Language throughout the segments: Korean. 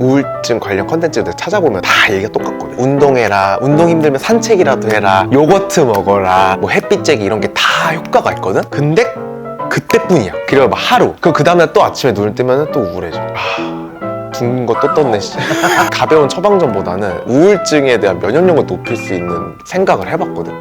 우울증 관련 컨텐츠들 찾아보면 다 얘기가 똑같거든. 운동해라, 운동 힘들면 산책이라도 해라, 요거트 먹어라, 뭐 햇빛 쬐기 이런 게 다 효과가 있거든. 근데 그때뿐이야. 그리고 막 하루 그 다음날 또 아침에 눈을 뜨면 또 우울해져. 둥근 거 또 떴네. 가벼운 처방전보다는 우울증에 대한 면역력을 높일 수 있는 생각을 해봤거든.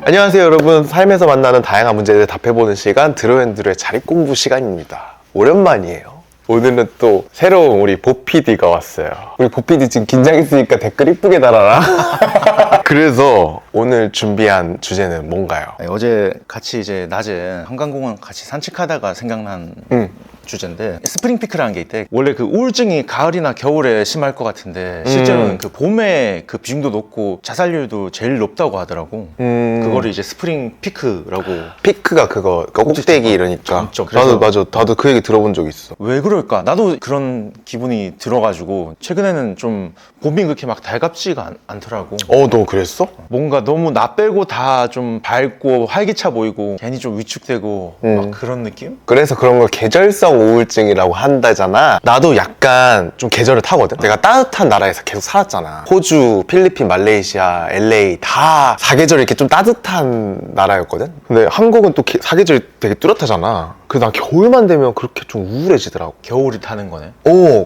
안녕하세요 여러분, 삶에서 만나는 다양한 문제들을 답해보는 시간, 드로앤드로의 자립공부 시간입니다. 오랜만이에요. 오늘은 또 새로운 우리 보PD가 왔어요. 우리 보PD 지금 긴장했으니까 댓글 이쁘게 달아라. 그래서 오늘 준비한 주제는 뭔가요? 네, 어제 같이 이제 낮에 한강공원 같이 산책하다가 생각난 주제인데, 스프링피크라는 게 있대. 원래 그 우울증이 가을이나 겨울에 심할 것 같은데 실제로는 그 봄에 그 비중도 높고 자살률도 제일 높다고 하더라고. 그거를 이제 스프링피크라고. 피크가 그거 꼭대기 이러니까. 나도 맞아, 나도 그 얘기 들어본 적 있어. 왜 그럴까? 나도 그런 기분이 들어가지고 최근에는 좀 봄이 그렇게 막 달갑지가 않더라고. 너 그랬어? 뭔가 너무 나 빼고 다 좀 밝고 활기차 보이고 괜히 좀 위축되고 막 그런 느낌? 그래서 그런 걸 계절성 우울증이라고 한다잖아. 나도 약간 좀 계절을 타거든. 내가 따뜻한 나라에서 계속 살았잖아. 호주, 필리핀, 말레이시아, LA 다 사계절이 이렇게 좀 따뜻한 나라였거든. 근데 한국은 또 사계절이 되게 뚜렷하잖아. 그래서 난 겨울만 되면 그렇게 좀 우울해지더라고. 겨울이 타는 거네.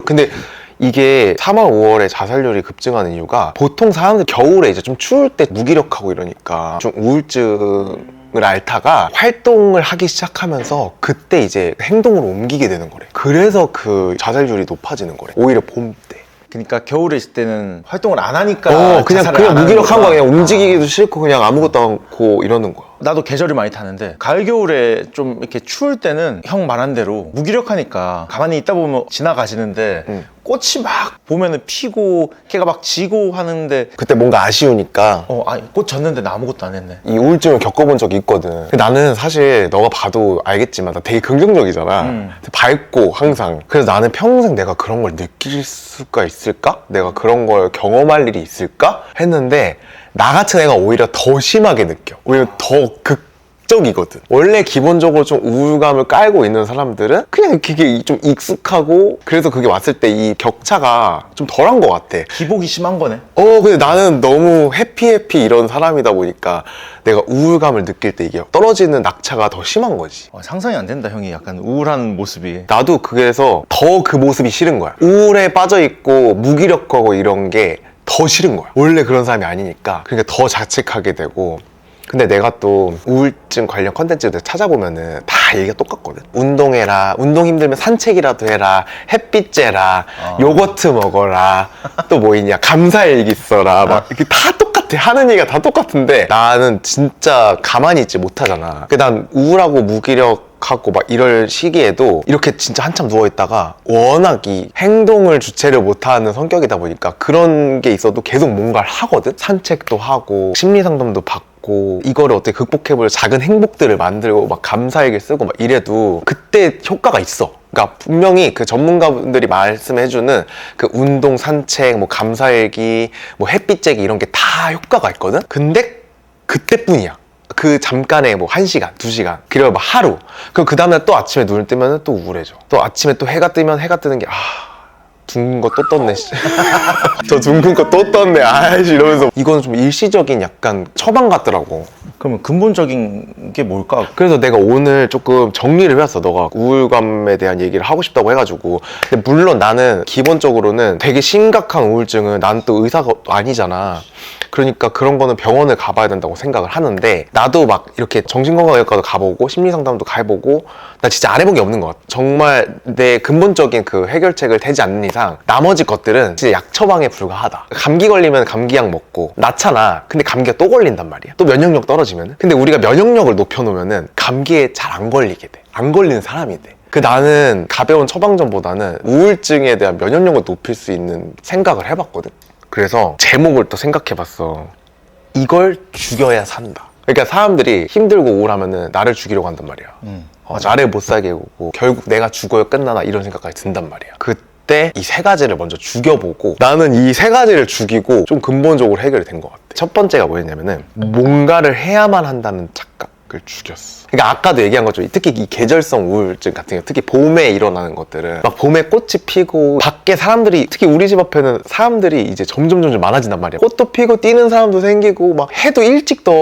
근데 이게 3월, 5월에 자살률이 급증하는 이유가, 보통 사람들 겨울에 이제 좀 추울 때 무기력하고 이러니까 좀 우울증을 앓다가 활동을 하기 시작하면서 그때 이제 행동으로 옮기게 되는 거래. 그래서 그 자살률이 높아지는 거래, 오히려 봄 때. 그러니까 겨울에 있을 때는 활동을 안 하니까 그냥 무기력한 거야. 그냥 움직이기도 싫고 그냥 아무것도 않고 이러는 거야. 나도 계절이 많이 타는데 가을 겨울에 좀 이렇게 추울 때는 형 말한 대로 무기력하니까 가만히 있다 보면 지나가시는데 꽃이 막 보면은 피고 걔가 막 지고 하는데 그때 뭔가 아쉬우니까. 꽃 졌는데 나 아무것도 안 했네. 이 우울증을 겪어본 적이 있거든. 근데 나는 사실 너가 봐도 알겠지만 나 되게 긍정적이잖아. 밝고 항상. 그래서 나는 평생 내가 그런 걸 느낄 수가 있을까? 내가 그런 걸 경험할 일이 있을까? 했는데 나 같은 애가 오히려 더 심하게 느껴. 오히려 더 극적이거든. 원래 기본적으로 좀 우울감을 깔고 있는 사람들은 그냥 그게 좀 익숙하고, 그래서 그게 왔을 때 이 격차가 좀 덜한 것 같아. 기복이 심한 거네. 근데 나는 너무 해피 이런 사람이다 보니까 내가 우울감을 느낄 때 이게 떨어지는 낙차가 더 심한 거지. 상상이 안 된다, 형이 약간 우울한 모습이. 나도 그래서 더 그 모습이 싫은 거야. 우울에 빠져있고 무기력하고 이런 게 더 싫은 거야. 원래 그런 사람이 아니니까. 그러니까 더 자책하게 되고. 근데 내가 또 우울증 관련 컨텐츠들 찾아보면은 다 얘기가 똑같거든. 운동해라, 운동 힘들면 산책이라도 해라, 햇빛 쬐라, 요거트 먹어라, 또 뭐 있냐, 감사일기 써라, 막 이렇게 다 똑같아. 하는 얘기가 다 똑같은데 나는 진짜 가만히 있지 못하잖아. 난 우울하고 무기력하고 막 이럴 시기에도 이렇게 진짜 한참 누워있다가, 워낙 이 행동을 주체를 못하는 성격이다 보니까 그런 게 있어도 계속 뭔가를 하거든. 산책도 하고 심리상담도 받고 이거를 어떻게 극복해볼 작은 행복들을 만들고 막 감사일기 쓰고 막 이래도 그때 효과가 있어. 그러니까 분명히 그 전문가분들이 말씀해주는 그 운동, 산책, 뭐 감사일기, 뭐 햇빛 쬐기 이런 게 다 효과가 있거든. 근데 그때뿐이야. 그 잠깐에 뭐 1시간, 2시간, 그리고 막 하루. 그 다음날 또 아침에 눈을 뜨면 또 우울해져. 또 아침에 또 해가 뜨면 해가 뜨는 게 둥근 거 또 떴네. 저 둥근 거 또 떴네. 이러면서 이거는 좀 일시적인 약간 처방 같더라고. 그러면 근본적인 게 뭘까? 그래서 내가 오늘 조금 정리를 해왔어. 너가 우울감에 대한 얘기를 하고 싶다고 해가지고. 근데 물론 나는 기본적으로는 되게 심각한 우울증은 난 또 의사가 아니잖아. 그러니까 그런 거는 병원을 가봐야 된다고 생각을 하는데, 나도 막 이렇게 정신건강의학과도 가보고 심리상담도 가보고 나 진짜 안 해본 게 없는 것 같아. 정말 내 근본적인 그 해결책을 되지 않는 이상 나머지 것들은 진짜 약 처방에 불과하다. 감기 걸리면 감기약 먹고 낫잖아. 근데 감기가 또 걸린단 말이야. 또 면역력 떨어지면은. 근데 우리가 면역력을 높여놓으면은 감기에 잘 안 걸리게 돼. 안 걸리는 사람이 돼. 나는 가벼운 처방전보다는 우울증에 대한 면역력을 높일 수 있는 생각을 해봤거든. 그래서 제목을 또 생각해봤어. 이걸 죽여야 산다. 그러니까 사람들이 힘들고 우울하면은 나를 죽이려고 한단 말이야. 나를 못 살게 하고 결국 내가 죽어야 끝나나 이런 생각까지 든단 말이야. 그때 이 세 가지를 먼저 죽여보고, 나는 이 세 가지를 죽이고 좀 근본적으로 해결이 된 것 같아. 첫 번째가 뭐였냐면은 뭔가를 해야만 한다는 착각. 죽였어. 그러니까 아까도 얘기한 것처럼 특히 이 계절성 우울증 같은 거, 특히 봄에 일어나는 것들은 막 봄에 꽃이 피고 밖에 사람들이, 특히 우리 집 앞에는 사람들이 이제 점점 많아진단 말이야. 꽃도 피고 뛰는 사람도 생기고 막 해도 일찍 떠.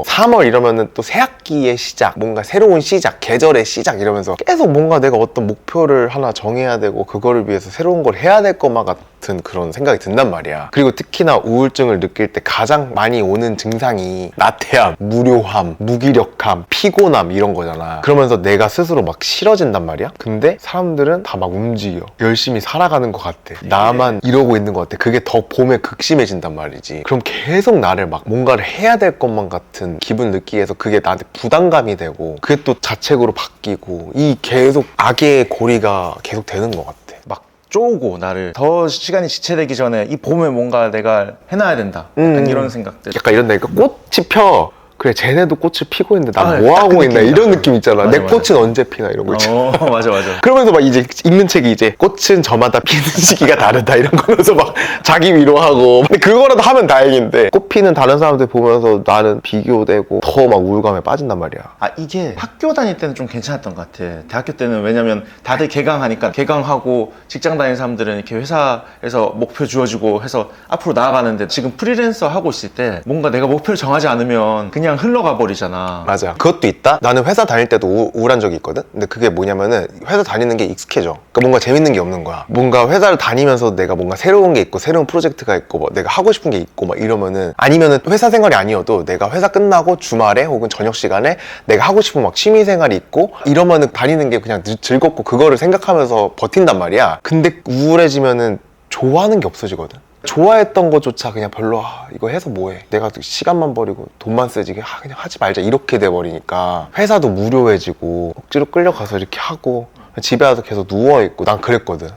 3월 이러면은 또 새학기의 시작, 뭔가 새로운 시작, 계절의 시작 이러면서 계속 뭔가 내가 어떤 목표를 하나 정해야 되고 그거를 위해서 새로운 걸 해야 될 것만 같은 그런 생각이 든단 말이야. 그리고 특히나 우울증을 느낄 때 가장 많이 오는 증상이 나태함, 무료함, 무기력함, 피곤함 이런 거잖아. 그러면서 내가 스스로 막 싫어진단 말이야. 근데 사람들은 다 막 움직여, 열심히 살아가는 것 같아. 나만 이러고 있는 것 같아. 그게 더 봄에 극심해진단 말이지. 그럼 계속 나를 막 뭔가를 해야 될 것만 같은 기분 느끼게 해서 그게 나한테 부담감이 되고, 그게 또 자책으로 바뀌고, 이 계속 악의 고리가 계속 되는 것 같아. 막 쪼고 나를 더 시간이 지체되기 전에 이 봄에 뭔가 내가 해놔야 된다. 약간 이런 생각들. 약간 이런 데 꽃이 펴. 그래, 쟤네도 꽃을 피고 있는데 난 아, 뭐 딱 하고 그 있나 느낌이다. 이런 느낌 있잖아. 맞아, 내 맞아. 꽃은 언제 피나 이런 거 있잖아. 맞아. 그러면서 막 이제 읽는 책이 이제 꽃은 저마다 피는 시기가 다르다 이런 거면서 막 자기 위로하고. 근데 그거라도 하면 다행인데 꽃 피는 다른 사람들 보면서 나는 비교되고 더 막 우울감에 빠진단 말이야. 아, 이게 학교 다닐 때는 좀 괜찮았던 것 같아. 대학교 때는 왜냐면 다들 개강하니까, 개강하고 직장 다니는 사람들은 이렇게 회사에서 목표 주어지고 해서 앞으로 나아가는데, 지금 프리랜서 하고 있을 때 뭔가 내가 목표를 정하지 않으면 그냥 흘러가 버리잖아. 맞아. 그것도 있다. 나는 회사 다닐 때도 우울한 적이 있거든. 근데 그게 뭐냐면은 회사 다니는 게 익숙해져. 그러니까 뭔가 재밌는 게 없는 거야. 뭔가 회사를 다니면서 내가 뭔가 새로운 게 있고 새로운 프로젝트가 있고 뭐 내가 하고 싶은 게 있고 막 이러면은, 아니면은 회사 생활이 아니어도 내가 회사 끝나고 주말에 혹은 저녁 시간에 내가 하고 싶은 막 취미 생활이 있고 이러면은 다니는 게 그냥 즐겁고 그거를 생각하면서 버틴단 말이야. 근데 우울해지면은 좋아하는 게 없어지거든. 좋아했던 것조차 그냥 별로, 이거 해서 뭐해, 내가 시간만 버리고 돈만 쓰지, 그냥 하지 말자 이렇게 돼버리니까 회사도 무료해지고 억지로 끌려가서 이렇게 하고 집에 와서 계속 누워있고. 난 그랬거든.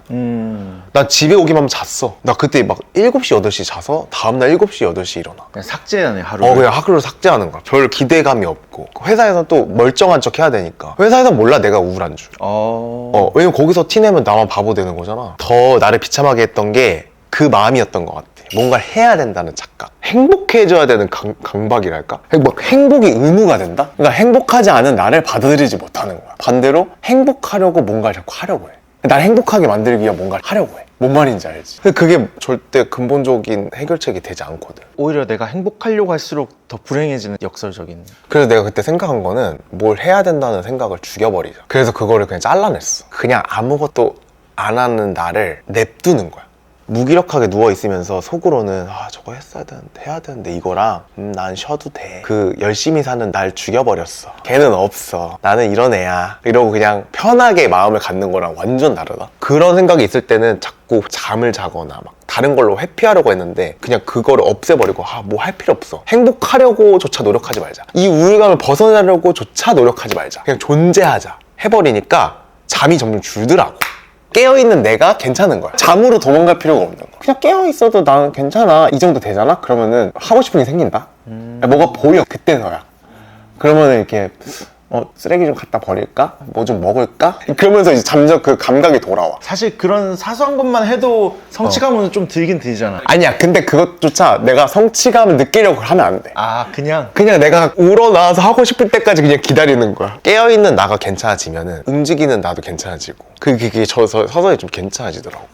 난 집에 오기만 하면 잤어. 나 그때 막 7시, 8시 자서 다음날 7시, 8시 일어나. 그냥 삭제하네, 하루를. 그냥 하루를 삭제하는 거야. 별 기대감이 없고. 회사에서 또 멀쩡한 척 해야 되니까. 회사에서 몰라 내가 우울한 줄. 왜냐면 거기서 티내면 나만 바보 되는 거잖아. 더 나를 비참하게 했던 게 그 마음이었던 것 같아. 뭔가를 해야 된다는 착각. 행복해져야 되는 강박이랄까? 행복이 의무가 된다? 그러니까 행복하지 않은 나를 받아들이지 못하는 거야. 반대로 행복하려고 뭔가를 자꾸 하려고 해. 날 행복하게 만들기 위해 뭔가를 하려고 해. 뭔 말인지 알지? 근데 그게 절대 근본적인 해결책이 되지 않거든. 오히려 내가 행복하려고 할수록 더 불행해지는 역설적인. 그래서 내가 그때 생각한 거는 뭘 해야 된다는 생각을 죽여버리자. 그래서 그거를 그냥 잘라냈어. 그냥 아무것도 안 하는 나를 냅두는 거야. 무기력하게 누워있으면서 속으로는 저거 했어야 되는데, 해야 되는데 이거랑 난 쉬어도 돼. 그 열심히 사는 날 죽여버렸어. 걔는 없어. 나는 이런 애야. 이러고 그냥 편하게 마음을 갖는 거랑 완전 다르다. 그런 생각이 있을 때는 자꾸 잠을 자거나 막 다른 걸로 회피하려고 했는데 그냥 그거를 없애버리고 뭐 할 필요 없어. 행복하려고조차 노력하지 말자. 이 우울감을 벗어나려고조차 노력하지 말자. 그냥 존재하자 해버리니까 잠이 점점 줄더라고. 깨어있는 내가 괜찮은 거야. 잠으로 도망갈 필요가 없는 거야. 그냥 깨어있어도 난 괜찮아. 이 정도 되잖아? 그러면은 하고 싶은 게 생긴다? 뭐가 보여. 그때서야. 그러면은 이렇게 쓰레기 좀 갖다 버릴까? 뭐 좀 먹을까? 그러면서 이제 잠적 그 감각이 돌아와. 사실 그런 사소한 것만 해도 성취감은 좀 들긴 들잖아. 아니야. 근데 그것조차 내가 성취감을 느끼려고 하면 안 돼. 그냥 내가 우러나와서 하고 싶을 때까지 그냥 기다리는 거야. 깨어있는 나가 괜찮아지면은 움직이는 나도 괜찮아지고, 그게 서서히 좀 괜찮아지더라고.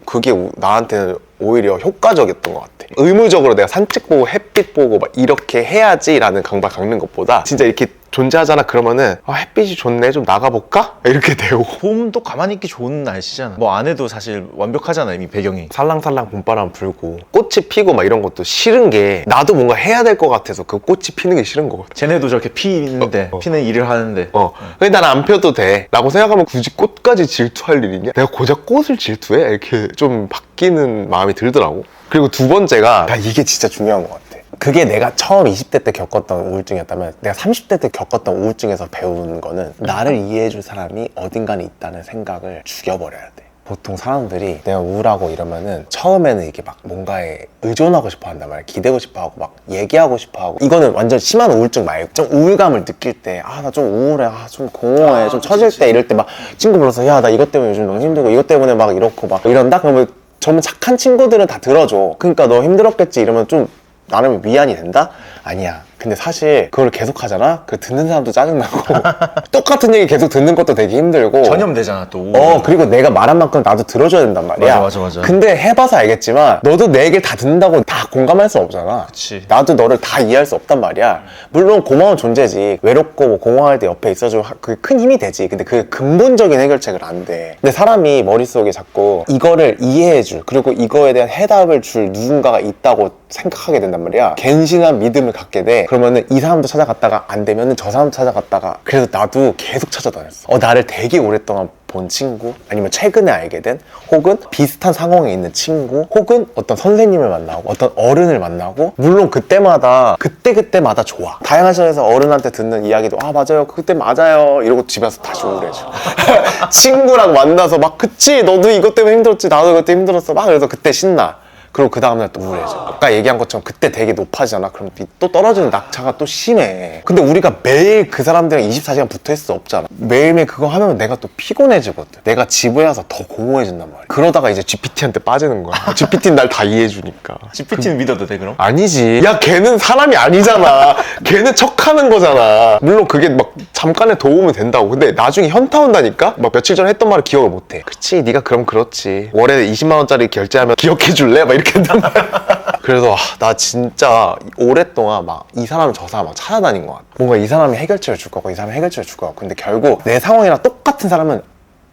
그게 나한테는 오히려 효과적이었던 것 같아. 의무적으로 내가 산책 보고 햇빛 보고 막 이렇게 해야지라는 강박 갖는 것보다 진짜 이렇게 존재하잖아. 그러면은 햇빛이 좋네, 좀 나가볼까? 이렇게 되고. 봄도 가만히 있기 좋은 날씨잖아. 뭐 안 해도 사실 완벽하잖아, 이미 배경이. 살랑살랑 봄바람 불고 꽃이 피고 막 이런 것도 싫은 게, 나도 뭔가 해야 될 것 같아서 그 꽃이 피는 게 싫은 거거든. 쟤네도 저렇게 피는데 피는 일을 하는데 근데 난 안 펴도 돼 라고 생각하면 굳이 꽃까지 질투할 일이냐? 내가 고작 꽃을 질투해? 이렇게 좀 바뀌는 마음이 들더라고. 그리고 두 번째가, 이게 진짜 중요한 것 같아. 그게 내가 처음 20대 때 겪었던 우울증이었다면, 내가 30대 때 겪었던 우울증에서 배운 거는 나를 이해해줄 사람이 어딘가는 있다는 생각을 죽여버려야 돼. 보통 사람들이 내가 우울하고 이러면은 처음에는 이게 막 뭔가에 의존하고 싶어 한단 말이야. 기대고 싶어 하고 막 얘기하고 싶어 하고. 이거는 완전 심한 우울증 말고 좀 우울감을 느낄 때, 나 좀 우울해, 좀 공허해, 좀 처질 때 이럴 때 막 친구 불러서 나 이것 때문에 요즘 너무 힘들고 이것 때문에 막 이렇고 막 이런다? 그러면 정말 착한 친구들은 다 들어줘. 그러니까 너 힘들었겠지 이러면 좀 나름 위안이 된다? 아니야. 근데 사실 그걸 계속 하잖아? 그 듣는 사람도 짜증나고 똑같은 얘기 계속 듣는 것도 되게 힘들고 전염되잖아 또. 그리고 내가 말한 만큼 나도 들어줘야 된단 말이야. 맞아. 근데 해봐서 알겠지만 너도 내 얘기를 다 듣는다고 다 공감할 수 없잖아. 그치. 나도 너를 다 이해할 수 없단 말이야. 물론 고마운 존재지. 외롭고 뭐 공허할 때 옆에 있어주면 그게 큰 힘이 되지. 근데 그게 근본적인 해결책은 안 돼. 근데 사람이 머릿속에 자꾸 이거를 이해해줄, 그리고 이거에 대한 해답을 줄 누군가가 있다고 생각하게 된단 말이야. 갠신한 믿음을 갖게 돼. 그러면은 이 사람도 찾아갔다가 안 되면은 저 사람도 찾아갔다가. 그래서 나도 계속 찾아다녔어. 나를 되게 오랫동안 본 친구, 아니면 최근에 알게 된, 혹은 비슷한 상황에 있는 친구, 혹은 어떤 선생님을 만나고 어떤 어른을 만나고, 물론 그때마다 좋아. 다양한 시간에서 어른한테 듣는 이야기도 맞아요, 그때 맞아요 이러고 집에 와서 다시 우울해져. 친구랑 만나서 막 그치 너도 이것 때문에 힘들었지 나도 이것 때문에 힘들었어 막 그래서 그때 신나. 그리고 그 다음날 또 우울해져. 아까 얘기한 것처럼 그때 되게 높아지잖아. 그럼 또 떨어지는 낙차가 또 심해. 근데 우리가 매일 그 사람들이랑 24시간 붙어 있을 수 없잖아. 매일매일 그거 하면 내가 또 피곤해지거든. 내가 집에 와서 더 공허해진단 말이야. 그러다가 이제 GPT한테 빠지는 거야. GPT는 날 다 이해해주니까. GPT는 믿어도 돼 그럼? 아니지. 야, 걔는 사람이 아니잖아. 걔는 척하는 거잖아. 물론 그게 막 잠깐의 도움은 된다고. 근데 나중에 현타 온다니까? 막 며칠 전에 했던 말을 기억을 못해. 그치, 네가 그럼 그렇지. 월에 20만 원짜리 결제하면 기억해줄래? 막 이렇게 한단 말이야. 그래서 나 진짜 오랫동안 막 이 사람 저 사람 막 찾아다닌 것 같아. 뭔가 이 사람이 해결책을 줄 거고 이 사람이 해결책을 줄 거고. 근데 결국 내 상황이랑 똑같은 사람은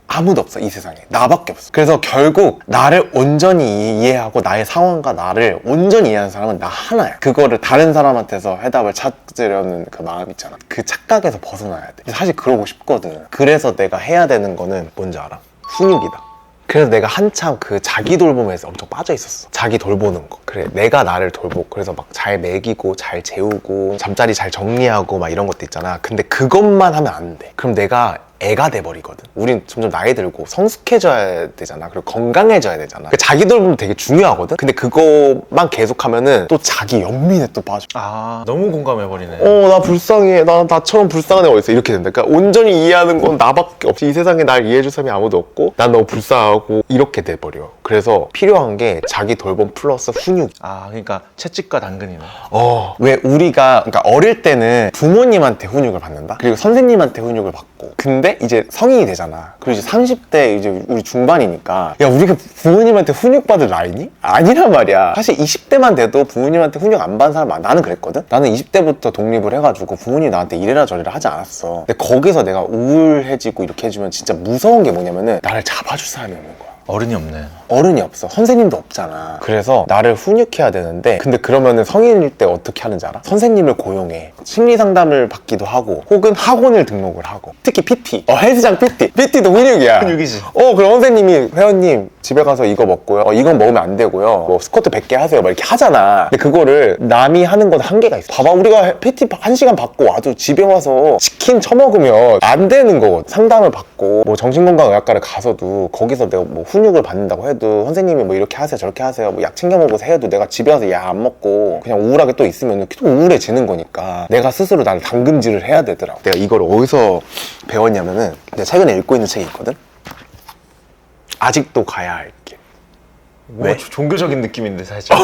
아무도 없어, 이 세상에. 나밖에 없어. 그래서 결국 나를 온전히 이해하고 나의 상황과 나를 온전히 이해하는 사람은 나 하나야. 그거를 다른 사람한테서 해답을 찾으려는 그 마음 있잖아. 그 착각에서 벗어나야 돼. 사실 그러고 싶거든. 그래서 내가 해야 되는 거는 뭔지 알아? 훈육이다. 그래서 내가 한참 그 자기 돌봄에서 엄청 빠져 있었어. 자기 돌보는 거. 그래, 내가 나를 돌보고, 그래서 막 잘 먹이고 잘 재우고 잠자리 잘 정리하고 막 이런 것도 있잖아. 근데 그것만 하면 안 돼. 그럼 내가 애가 돼버리거든. 우린 점점 나이 들고 성숙해져야 되잖아. 그리고 건강해져야 되잖아. 자기 돌봄도 되게 중요하거든. 근데 그것만 계속하면은 또 자기 연민에 또 빠져. 너무 공감해버리네. 나 불쌍해. 나처럼 불쌍한 애가 어딨어. 이렇게 된다. 그러니까 온전히 이해하는 건 나밖에 없지. 이 세상에 날 이해해줄 사람이 아무도 없고 난 너무 불쌍하고 이렇게 돼버려. 그래서 필요한 게 자기 돌봄 플러스 훈육. 그러니까 채찍과 당근이네. 왜 우리가 그러니까 어릴 때는 부모님한테 훈육을 받는다. 그리고 선생님한테 훈육을 받고. 근데 이제 성인이 되잖아. 그리고 이제 30대 이제 우리 중반이니까 야, 우리가 부모님한테 훈육받을 나이니? 아니란 말이야. 사실 20대만 돼도 부모님한테 훈육 안 받은 사람 나는 그랬거든. 나는 20대부터 독립을 해가지고 부모님이 나한테 이래라 저래라 하지 않았어. 근데 거기서 내가 우울해지고 이렇게 해주면 진짜 무서운 게 뭐냐면은 나를 잡아줄 사람이 없는 거야. 어른이 없네. 어른이 없어. 선생님도 없잖아. 그래서 나를 훈육해야 되는데, 근데 그러면은 성인일 때 어떻게 하는지 알아? 선생님을 고용해. 심리 상담을 받기도 하고, 혹은 학원을 등록을 하고. 특히 PT. 헬스장 PT. PT도 훈육이야. 훈육이지. 그럼 선생님이 회원님 집에 가서 이거 먹고요. 이건 먹으면 안 되고요. 뭐 스쿼트 100개 하세요. 막 이렇게 하잖아. 근데 그거를 남이 하는 건 한계가 있어. 봐봐, 우리가 PT 1시간 받고 와도 집에 와서 치킨 처먹으면 안 되는 거거든. 상담을 받고 뭐 정신건강의학과를 가서도 거기서 내가 뭐 훈육을 받는다고 해도 선생님이 뭐 이렇게 하세요 저렇게 하세요 뭐 약 챙겨 먹어서 해도 내가 집에 와서 약 안 먹고 그냥 우울하게 또 있으면 계속 우울해지는 거니까 내가 스스로 나를 당근질을 해야 되더라고. 내가 이걸 어디서 배웠냐면은 내가 최근에 읽고 있는 책이 있거든. 아직도 가야 할 길. 왜? 종교적인 느낌인데 살짝.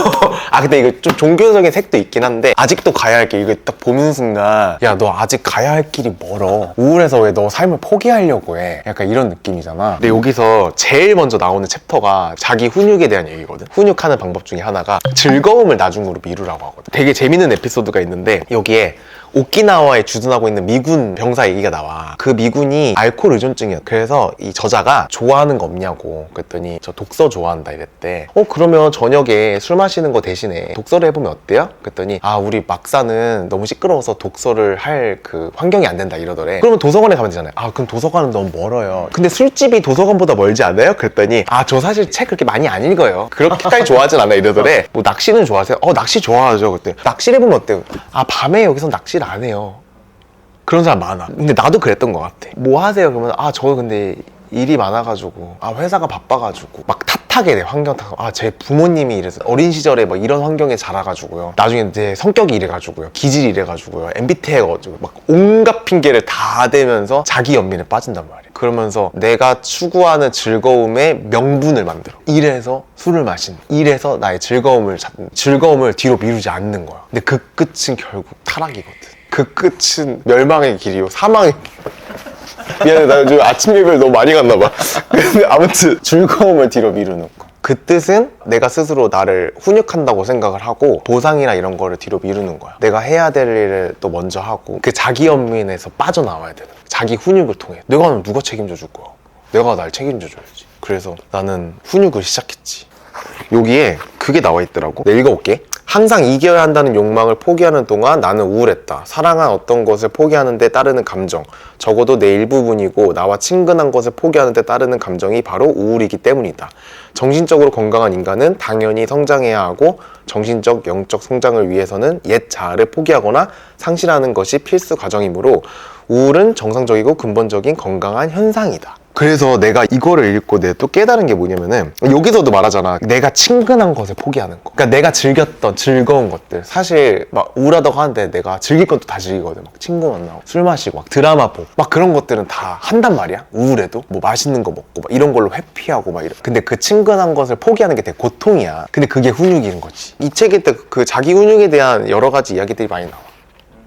근데 이거 좀 종교적인 색도 있긴 한데 아직도 가야 할 길. 이거 딱 보는 순간 야, 너 아직 가야 할 길이 멀어. 우울해서 왜 너 삶을 포기하려고 해. 약간 이런 느낌이잖아. 근데 여기서 제일 먼저 나오는 챕터가 자기 훈육에 대한 얘기거든. 훈육하는 방법 중에 하나가 즐거움을 나중으로 미루라고 하거든. 되게 재밌는 에피소드가 있는데 여기에 오키나와에 주둔하고 있는 미군 병사 얘기가 나와. 그 미군이 알코올 의존증이야. 그래서 이 저자가 좋아하는 거 없냐고 그랬더니 저 독서 좋아한다 이랬대. 그러면 저녁에 술 마시는 거 대신에 독서를 해보면 어때요? 그랬더니 우리 막사는 너무 시끄러워서 독서를 할 그 환경이 안 된다 이러더래. 그러면 도서관에 가면 되잖아요. 그럼 도서관은 너무 멀어요. 근데 술집이 도서관보다 멀지 않아요? 그랬더니 저 사실 책 그렇게 많이 안 읽어요. 그렇게까지 좋아하진 않아 이러더래. 뭐 낚시는 좋아하세요? 낚시 좋아하죠. 그때 낚시를 해보면 어때요? 밤에 여기서 낚시를 안 해요. 그런 사람 많아. 근데 나도 그랬던 것 같아. 뭐 하세요? 그러면 저 근데 일이 많아가지고 회사가 바빠가지고 막 탓하게 돼. 환경 탓. 아, 제 부모님이 이래서 어린 시절에 막 이런 환경에 자라가지고요. 나중에 제 성격이 이래가지고요. 기질이 이래가지고요. MBTI가 막 온갖 핑계를 다 대면서 자기 연민에 빠진단 말이에요. 그러면서 내가 추구하는 즐거움의 명분을 만들어. 이래서 술을 마신. 이래서 나의 즐거움을 찾는. 즐거움을 뒤로 미루지 않는 거야. 근데 그 끝은 결국 타락이거든. 그 끝은 멸망의 길이요. 사망의 길. 미안해, 나 요즘 아침 예배를 너무 많이 갔나 봐. 근데 아무튼 즐거움을 뒤로 미루는 거. 그 뜻은 내가 스스로 나를 훈육한다고 생각을 하고 보상이나 이런 거를 뒤로 미루는 거야. 내가 해야 될 일을 또 먼저 하고 그 자기 연민에서 빠져나와야 되는 거야. 자기 훈육을 통해. 내가 하면 누가 책임져 줄 거야? 내가 날 책임져 줘야지. 그래서 나는 훈육을 시작했지. 여기에 그게 나와 있더라고. 내가 읽어볼게. 항상 이겨야 한다는 욕망을 포기하는 동안 나는 우울했다. 사랑한 어떤 것을 포기하는 데 따르는 감정, 적어도 내 일부분이고 나와 친근한 것을 포기하는 데 따르는 감정이 바로 우울이기 때문이다. 정신적으로 건강한 인간은 당연히 성장해야 하고 정신적, 영적 성장을 위해서는 옛 자아를 포기하거나 상실하는 것이 필수 과정이므로 우울은 정상적이고 근본적인 건강한 현상이다. 그래서 내가 이거를 읽고 내가 또 깨달은 게 뭐냐면은 여기서도 말하잖아. 내가 친근한 것을 포기하는 거. 그러니까 내가 즐겼던 즐거운 것들. 사실 막 우울하다고 하는데 내가 즐길 건 또 다 즐기거든. 막 친구 만나고 술 마시고 막 드라마 보고 막 그런 것들은 다 한단 말이야. 우울해도 뭐 맛있는 거 먹고 막 이런 걸로 회피하고 막 이런. 근데 그 친근한 것을 포기하는 게 되게 고통이야. 근데 그게 훈육인 거지. 이 책에 그 자기 훈육에 대한 여러 가지 이야기들이 많이 나와.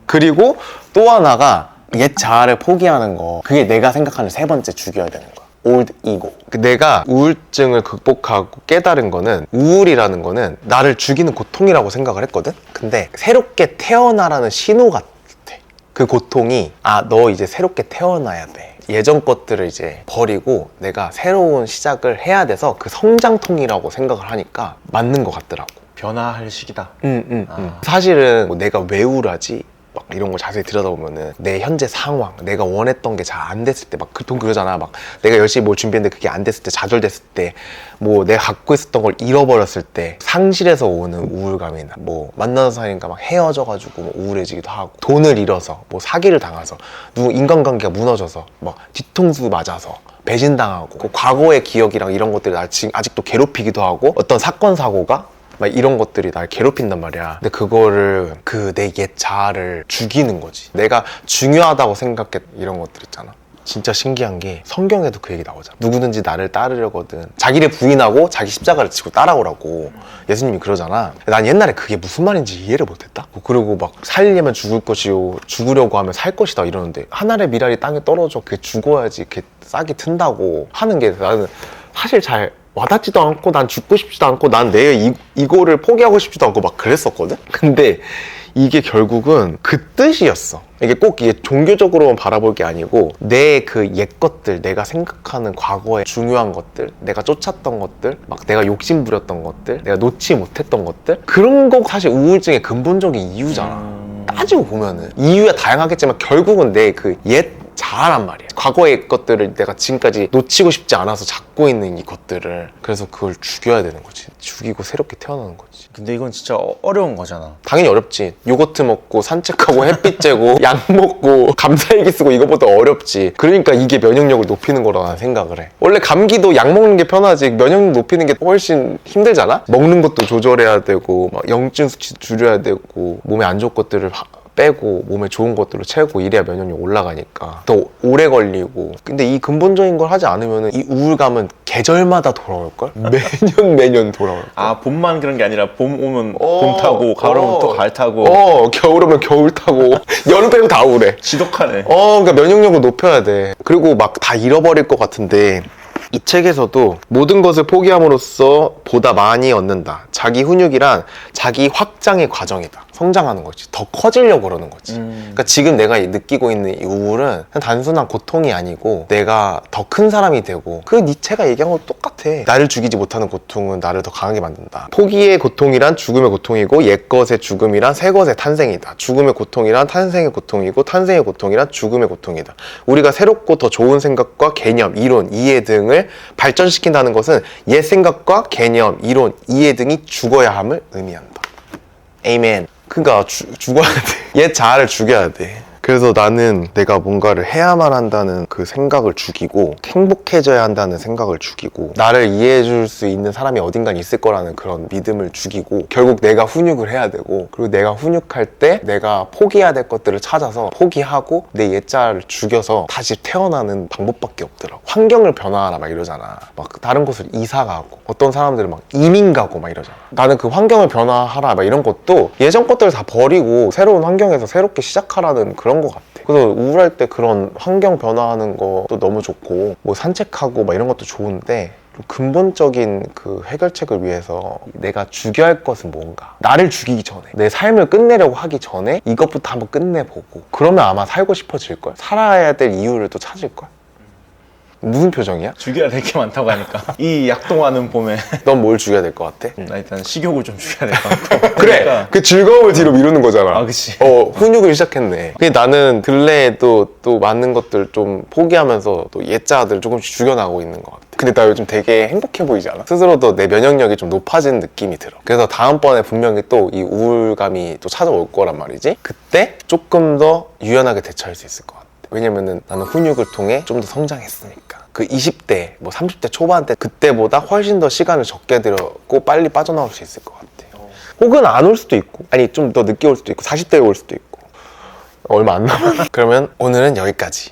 그리고 또 하나가 옛 자아를 포기하는 거. 그게 내가 생각하는 세 번째 죽여야 되는 거야. 올드 이고. 내가 우울증을 극복하고 깨달은 거는 우울이라는 거는 나를 죽이는 고통이라고 생각을 했거든. 근데 새롭게 태어나라는 신호 같아. 그 고통이 너 이제 새롭게 태어나야 돼. 예전 것들을 이제 버리고 내가 새로운 시작을 해야 돼서 그 성장통이라고 생각을 하니까 맞는 것 같더라고. 변화할 시기다. 사실은 뭐 내가 왜 우울하지? 막 이런 거 자세히 들여다보면은 내 현재 상황, 내가 원했던 게 잘 안 됐을 때 막 보통 그러잖아. 막 내가 열심히 뭘 준비했는데 그게 안 됐을 때, 좌절됐을 때, 뭐 내가 갖고 있었던 걸 잃어버렸을 때, 상실에서 오는 우울감이나 뭐 만나는 사람과 막 헤어져가지고 뭐 우울해지기도 하고, 돈을 잃어서, 뭐 사기를 당해서, 누구 인간관계가 무너져서, 막 뒤통수 맞아서 배신당하고, 그 과거의 기억이랑 이런 것들이 날 지금 아직도 괴롭히기도 하고, 어떤 사건 사고가 막 이런 것들이 날 괴롭힌단 말이야. 근데 그거를 내 옛 자아를 죽이는 거지. 내가 중요하다고 생각했 이런 것들 있잖아. 진짜 신기한 게 성경에도 그 얘기 나오잖아. 누구든지 나를 따르려거든 자기를 부인하고 자기 십자가를 지고 따라오라고 예수님이 그러잖아. 난 옛날에 그게 무슨 말인지 이해를 못했다. 그리고 막 살려면 죽을 것이요 죽으려고 하면 살 것이다 이러는데 하늘의 미랄이 땅에 떨어져 그게 죽어야지 그게 싹이 튼다고 하는 게 나는 사실 잘 와닿지도 않고 난 죽고 싶지도 않고 난 내 이거를 포기하고 싶지도 않고 막 그랬었거든. 근데 이게 결국은 그 뜻이었어. 이게 꼭 이게 종교적으로만 바라볼 게 아니고 내 그 옛 것들, 내가 생각하는 과거의 중요한 것들, 내가 쫓았던 것들, 막 내가 욕심 부렸던 것들, 내가 놓지 못했던 것들, 그런 거 사실 우울증의 근본적인 이유잖아. 따지고 보면은 이유야 다양하겠지만 결국은 내 그 옛 자아란 말이야. 과거의 것들을 내가 지금까지 놓치고 싶지 않아서 잡고 있는 이 것들을. 그래서 그걸 죽여야 되는 거지. 죽이고 새롭게 태어나는 거지. 근데 이건 진짜 어려운 거잖아. 당연히 어렵지. 요거트 먹고 산책하고 햇빛 쬐고 약 먹고 감사일기 쓰고 이거보다 어렵지. 그러니까 이게 면역력을 높이는 거라고 난 생각을 해. 원래 감기도 약 먹는 게 편하지 면역력 높이는 게 훨씬 힘들잖아. 먹는 것도 조절해야 되고 막 염증 수치 줄여야 되고 몸에 안 좋은 것들을 빼고 몸에 좋은 것들로 채우고 이래야 면역력 올라가니까 더 오래 걸리고. 근데 이 근본적인 걸 하지 않으면 이 우울감은 계절마다 돌아올걸? 매년 돌아올걸. 봄만 그런 게 아니라 봄 오면 봄 타고 가을 오면 또 가을 타고 겨울 오면 겨울 타고 여름 빼고 다 우울해. 지독하네. 그러니까 면역력을 높여야 돼. 그리고 막 다 잃어버릴 것 같은데 이 책에서도 모든 것을 포기함으로써 보다 많이 얻는다. 자기 훈육이란 자기 확장의 과정이다. 성장하는 거지. 더 커지려고 그러는 거지. 그러니까 지금 내가 느끼고 있는 이 우울은 그냥 단순한 고통이 아니고 내가 더 큰 사람이 되고 그 니체가 얘기한 거 똑같아. 나를 죽이지 못하는 고통은 나를 더 강하게 만든다. 포기의 고통이란 죽음의 고통이고 옛것의 죽음이란 새것의 탄생이다. 죽음의 고통이란 탄생의 고통이고 탄생의 고통이란 죽음의 고통이다. 우리가 새롭고 더 좋은 생각과 개념, 이론, 이해 등을 발전시킨다는 것은 옛 생각과 개념, 이론, 이해 등이 죽어야 함을 의미한다. 에이멘. 그러니까 죽어야 돼. 옛 자아를 죽여야 돼. 그래서 나는 내가 뭔가를 해야만 한다는 그 생각을 죽이고 행복해져야 한다는 생각을 죽이고 나를 이해해줄 수 있는 사람이 어딘간 있을 거라는 그런 믿음을 죽이고 결국 내가 훈육을 해야 되고 그리고 내가 훈육할 때 내가 포기해야 될 것들을 찾아서 포기하고 내 옛자를 죽여서 다시 태어나는 방법밖에 없더라고. 환경을 변화하라 막 이러잖아. 막 다른 곳을 이사 가고 어떤 사람들은 막 이민 가고 막 이러잖아. 나는 그 환경을 변화하라 막 이런 것도 예전 것들을 다 버리고 새로운 환경에서 새롭게 시작하라는 그런 것 같아. 그래서 우울할 때 그런 환경 변화하는 것도 너무 좋고 뭐 산책하고 막 이런 것도 좋은데 좀 근본적인 그 해결책을 위해서 내가 죽여야 할 것은 뭔가, 나를 죽이기 전에 내 삶을 끝내려고 하기 전에 이것부터 한번 끝내보고 그러면 아마 살고 싶어질걸. 살아야 될 이유를 또 찾을걸. 무슨 표정이야? 죽여야 될 게 많다고 하니까 이 약동하는 봄에 넌 뭘 죽여야 될 것 같아? 나 일단 식욕을 좀 죽여야 될 것 같고. 그래! 그러니까 그 즐거움을 뒤로 미루는 거잖아. 아, 그치. 훈육을 시작했네. 근데 나는 근래에 또 많은 것들 좀 포기하면서 또 옛자들 조금씩 죽여나가고 있는 것 같아. 근데 나 요즘 되게 행복해 보이지 않아? 스스로도 내 면역력이 좀 높아진 느낌이 들어. 그래서 다음번에 분명히 또 이 우울감이 또 찾아올 거란 말이지. 그때 조금 더 유연하게 대처할 수 있을 것 같아. 왜냐면은 나는 훈육을 통해 좀 더 성장했으니까. 그 20대, 뭐 30대 초반 때 그때보다 훨씬 더 시간을 적게 들였고 빨리 빠져나올 수 있을 것 같아. 혹은 안 올 수도 있고, 아니 좀 더 늦게 올 수도 있고, 40대에 올 수도 있고. 얼마 안 남아. 그러면 오늘은 여기까지.